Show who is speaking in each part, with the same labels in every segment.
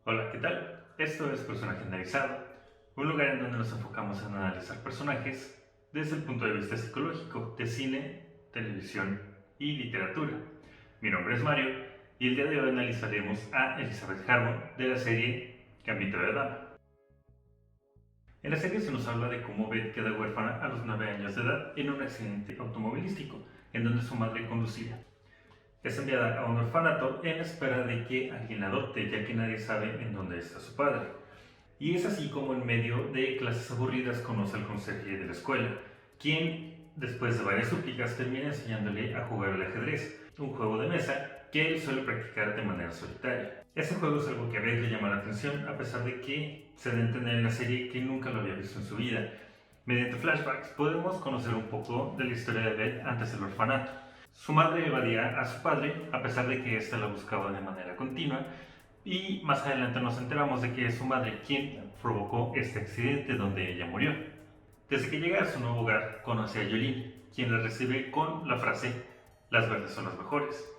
Speaker 1: Hola, ¿qué tal? Esto es Personaje Analizado, un lugar en donde nos enfocamos en analizar personajes desde el punto de vista psicológico de cine, televisión y literatura. Mi nombre es Mario y el día de hoy analizaremos a Elizabeth Harmon de la serie Gambito de Dama. En la serie se nos habla de cómo Beth queda huérfana a los 9 años de edad en un accidente automovilístico en donde su madre conducía. Es enviada a un orfanato en espera de que alguien la adopte, ya que nadie sabe en dónde está su padre. Y es así como en medio de clases aburridas conoce al conserje de la escuela, quien, después de varias súplicas, termina enseñándole a jugar al ajedrez, un juego de mesa que él suele practicar de manera solitaria. Ese juego es algo que a Beth le llama la atención, a pesar de que se da a entender en la serie que nunca lo había visto en su vida. Mediante flashbacks podemos conocer un poco de la historia de Beth antes del orfanato. Su madre evadía a su padre, a pesar de que éste la buscaba de manera continua, y más adelante nos enteramos de que es su madre quien provocó este accidente donde ella murió. Desde que llega a su nuevo hogar, conoce a Jolene, quien la recibe con la frase "las verdes son las mejores",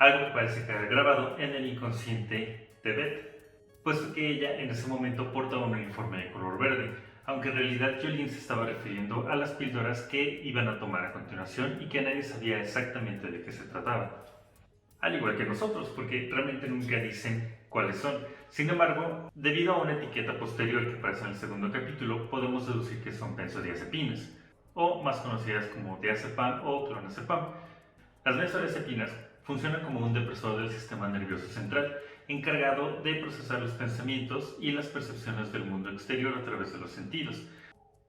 Speaker 1: algo que parece quedar grabado en el inconsciente de Beth, puesto que ella en ese momento porta un uniforme de color verde, aunque en realidad Jolene se estaba refiriendo a las píldoras que iban a tomar a continuación y que nadie sabía exactamente de qué se trataba. Al igual que nosotros, porque realmente nunca dicen cuáles son. Sin embargo, debido a una etiqueta posterior que aparece en el segundo capítulo, podemos deducir que son benzodiazepinas, o más conocidas como diazepam o clonazepam. Las benzodiazepinas funcionan como un depresor del sistema nervioso central, encargado de procesar los pensamientos y las percepciones del mundo exterior a través de los sentidos.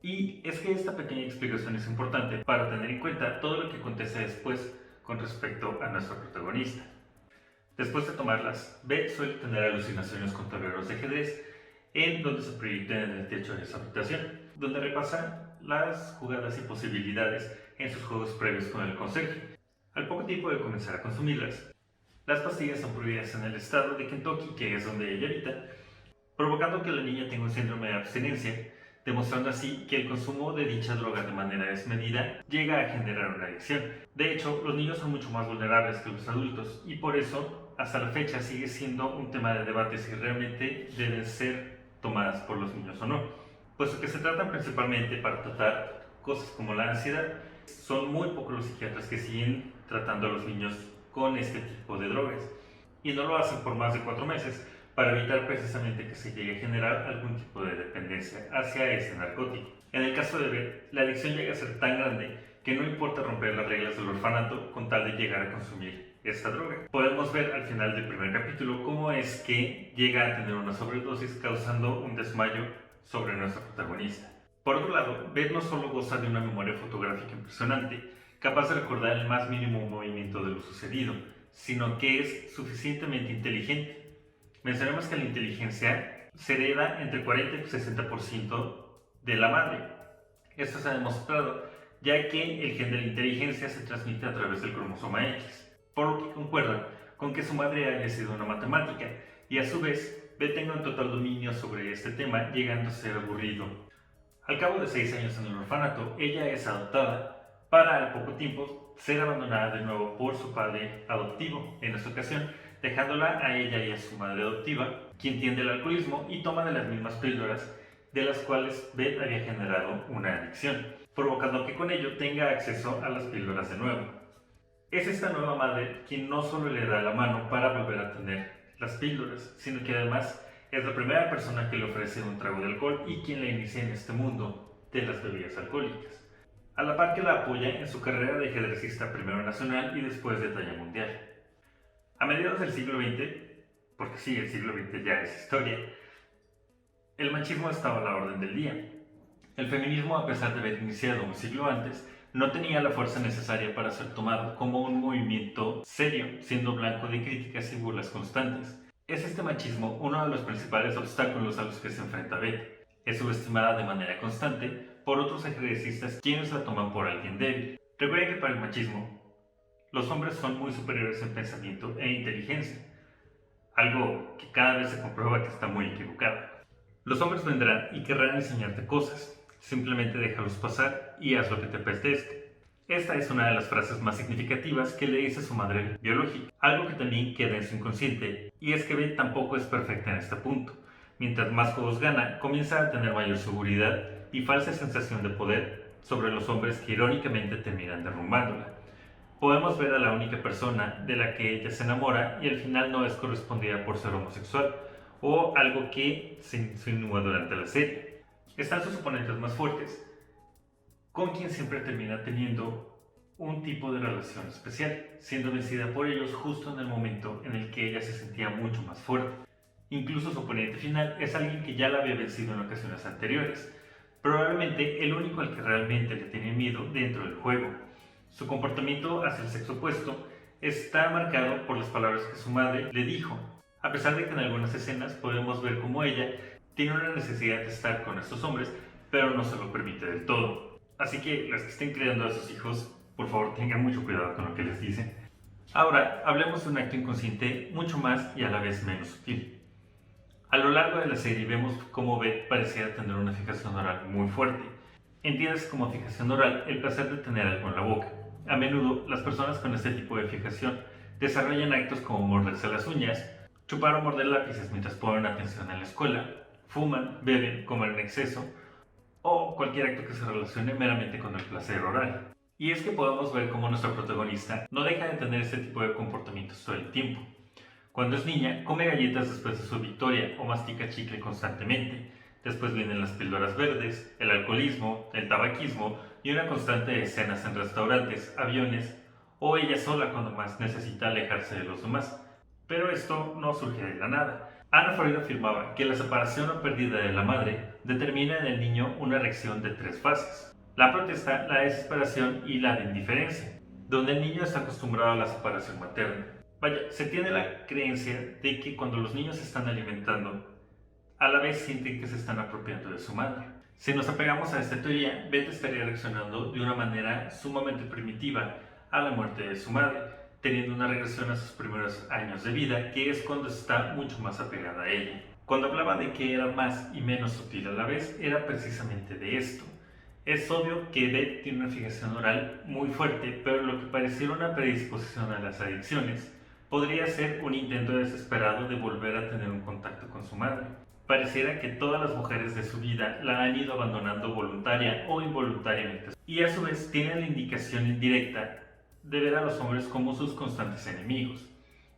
Speaker 1: Y es que esta pequeña explicación es importante para tener en cuenta todo lo que acontece después con respecto a nuestro protagonista. Después de tomarlas, Beth suele tener alucinaciones con tableros de ajedrez en donde se proyectan en el techo de su habitación, donde repasa las jugadas y posibilidades en sus juegos previos con el conserje. Al poco tiempo de comenzar a consumirlas, las pastillas son prohibidas en el estado de Kentucky, que es donde ella habita, provocando que la niña tenga un síndrome de abstinencia, demostrando así que el consumo de dicha droga de manera desmedida llega a generar una adicción. De hecho, los niños son mucho más vulnerables que los adultos y por eso, hasta la fecha, sigue siendo un tema de debate si realmente deben ser tomadas por los niños o no, puesto que se tratan principalmente para tratar cosas como la ansiedad. Son muy pocos los psiquiatras que siguen tratando a los niños con este tipo de drogas y no lo hacen por más de 4 meses, para evitar precisamente que se llegue a generar algún tipo de dependencia hacia este narcótico. En el caso de Beth, la adicción llega a ser tan grande que no importa romper las reglas del orfanato con tal de llegar a consumir esta droga. Podemos ver al final del primer capítulo cómo es que llega a tener una sobredosis causando un desmayo sobre nuestra protagonista. Por otro lado, Beth no solo goza de una memoria fotográfica impresionante, capaz de recordar el más mínimo movimiento de lo sucedido, sino que es suficientemente inteligente. Mencionemos que la inteligencia se hereda entre 40 y 60% de la madre. Esto se ha demostrado, ya que el gen de la inteligencia se transmite a través del cromosoma X, por lo que concuerda con que su madre haya sido una matemática, y a su vez, Beth tenga un total dominio sobre este tema, llegando a ser aburrido. Al cabo de 6 años en el orfanato, ella es adoptada, para al poco tiempo ser abandonada de nuevo por su padre adoptivo, en esta ocasión dejándola a ella y a su madre adoptiva, quien tiende al alcoholismo y toma de las mismas píldoras de las cuales Beth había generado una adicción, provocando que con ello tenga acceso a las píldoras de nuevo. Es esta nueva madre quien no solo le da la mano para volver a tener las píldoras, sino que además es la primera persona que le ofrece un trago de alcohol y quien la inicia en este mundo de las bebidas alcohólicas, a la par que la apoya en su carrera de ajedrecista primero nacional y después de talla mundial. A mediados del siglo XX, porque sí, el siglo XX ya es historia, el machismo estaba a la orden del día. El feminismo, a pesar de haber iniciado un siglo antes, no tenía la fuerza necesaria para ser tomado como un movimiento serio, siendo blanco de críticas y burlas constantes. Es este machismo uno de los principales obstáculos a los que se enfrenta Beth. Es subestimada de manera constante por otros ajedrecistas quienes la toman por alguien débil. Recuerden que para el machismo, los hombres son muy superiores en pensamiento e inteligencia, algo que cada vez se comprueba que está muy equivocado. Los hombres vendrán y querrán enseñarte cosas, simplemente déjalos pasar y haz lo que te apetezca. Esta es una de las frases más significativas que le dice su madre biológica, algo que también queda en su inconsciente, y es que Beth tampoco es perfecta en este punto. Mientras más juegos gana, comienza a tener mayor seguridad y falsa sensación de poder sobre los hombres que irónicamente terminan derrumbándola. Podemos ver a la única persona de la que ella se enamora y al final no es correspondida por ser homosexual, o algo que se insinúa durante la serie. Están sus oponentes más fuertes, con quien siempre termina teniendo un tipo de relación especial, siendo vencida por ellos justo en el momento en el que ella se sentía mucho más fuerte. Incluso su oponente final es alguien que ya la había vencido en ocasiones anteriores, probablemente el único al que realmente le tiene miedo dentro del juego. Su comportamiento hacia el sexo opuesto está marcado por las palabras que su madre le dijo, a pesar de que en algunas escenas podemos ver cómo ella tiene una necesidad de estar con estos hombres, pero no se lo permite del todo. Así que las que estén criando a sus hijos, por favor tengan mucho cuidado con lo que les dicen. Ahora, hablemos de un acto inconsciente mucho más y a la vez menos sutil. A lo largo de la serie vemos cómo Beth parecía tener una fijación oral muy fuerte. Entiendes como fijación oral el placer de tener algo en la boca. A menudo, las personas con este tipo de fijación desarrollan actos como morderse las uñas, chupar o morder lápices mientras ponen atención en la escuela, fuman, beben, comen en exceso, o cualquier acto que se relacione meramente con el placer oral. Y es que podemos ver cómo nuestra protagonista no deja de tener este tipo de comportamientos todo el tiempo. Cuando es niña, come galletas después de su victoria o mastica chicle constantemente. Después vienen las píldoras verdes, el alcoholismo, el tabaquismo y una constante de escenas en restaurantes, aviones o ella sola cuando más necesita alejarse de los demás. Pero esto no surge de la nada. Anna Freud afirmaba que la separación o pérdida de la madre determina en el niño una reacción de 3 fases: la protesta, la desesperación y la de indiferencia, donde el niño está acostumbrado a la separación materna. Vaya, se tiene la creencia de que cuando los niños se están alimentando, a la vez sienten que se están apropiando de su madre. Si nos apegamos a esta teoría, Beth estaría reaccionando de una manera sumamente primitiva a la muerte de su madre, teniendo una regresión a sus primeros años de vida, que es cuando está mucho más apegada a ella. Cuando hablaba de que era más y menos sutil a la vez, era precisamente de esto. Es obvio que Beth tiene una fijación oral muy fuerte, pero lo que pareciera una predisposición a las adicciones podría ser un intento desesperado de volver a tener un contacto con su madre. Pareciera que todas las mujeres de su vida la han ido abandonando voluntaria o involuntariamente, y a su vez tienen la indicación indirecta de ver a los hombres como sus constantes enemigos.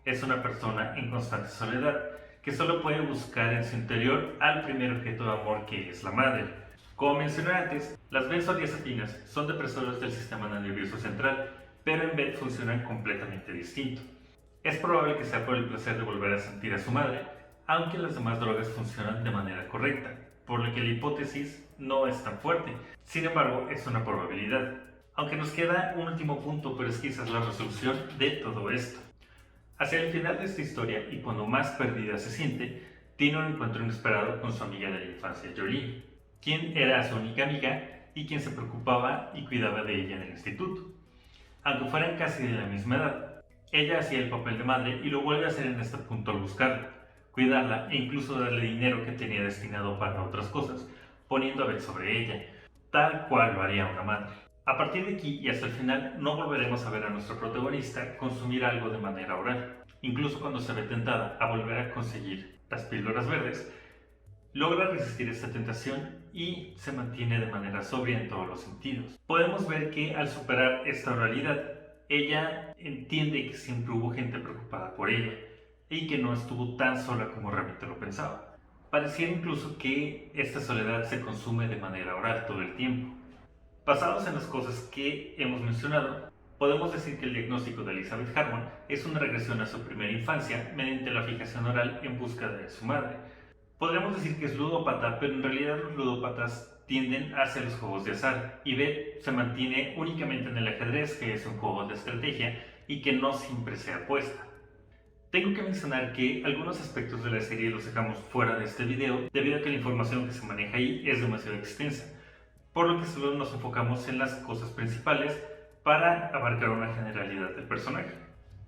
Speaker 1: Es una persona en constante soledad, que solo puede buscar en su interior al primer objeto de amor, que es la madre. Como mencioné antes, las benzodiazepinas son depresores del sistema nervioso central, pero en Beth funcionan completamente distinto. Es probable que sea por el placer de volver a sentir a su madre, aunque las demás drogas funcionan de manera correcta, por lo que la hipótesis no es tan fuerte. Sin embargo, es una probabilidad. Aunque nos queda un último punto, pero es quizás la resolución de todo esto. Hacia el final de esta historia, y cuando más perdida se siente, tiene un encuentro inesperado con su amiga de la infancia, Jolene, quien era su única amiga y quien se preocupaba y cuidaba de ella en el instituto. Aunque fueran casi de la misma edad, ella hacía el papel de madre y lo vuelve a hacer en este punto al buscarla, cuidarla e incluso darle dinero que tenía destinado para otras cosas, poniendo a Beth sobre ella, tal cual lo haría una madre. A partir de aquí y hasta el final no volveremos a ver a nuestro protagonista consumir algo de manera oral. Incluso cuando se ve tentada a volver a conseguir las píldoras verdes, logra resistir esta tentación y se mantiene de manera sobria en todos los sentidos. Podemos ver que al superar esta oralidad, ella entiende que siempre hubo gente preocupada por ella y que no estuvo tan sola como realmente lo pensaba. Pareciera incluso que esta soledad se consume de manera oral todo el tiempo. Basados en las cosas que hemos mencionado, podemos decir que el diagnóstico de Elizabeth Harmon es una regresión a su primera infancia mediante la fijación oral en busca de su madre. Podríamos decir que es ludópata, pero en realidad los ludópatas tienden hacia los juegos de azar, y Beth se mantiene únicamente en el ajedrez, que es un juego de estrategia y que no siempre se apuesta. Tengo que mencionar que algunos aspectos de la serie los dejamos fuera de este video debido a que la información que se maneja ahí es demasiado extensa, por lo que solo nos enfocamos en las cosas principales para abarcar una generalidad del personaje.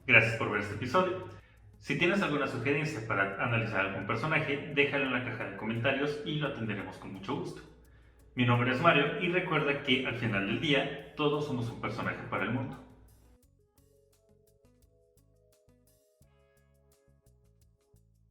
Speaker 1: Gracias por ver este episodio. Si tienes alguna sugerencia para analizar algún personaje, déjalo en la caja de comentarios y lo atenderemos con mucho gusto. Mi nombre es Mario y recuerda que al final del día todos somos un personaje para el mundo.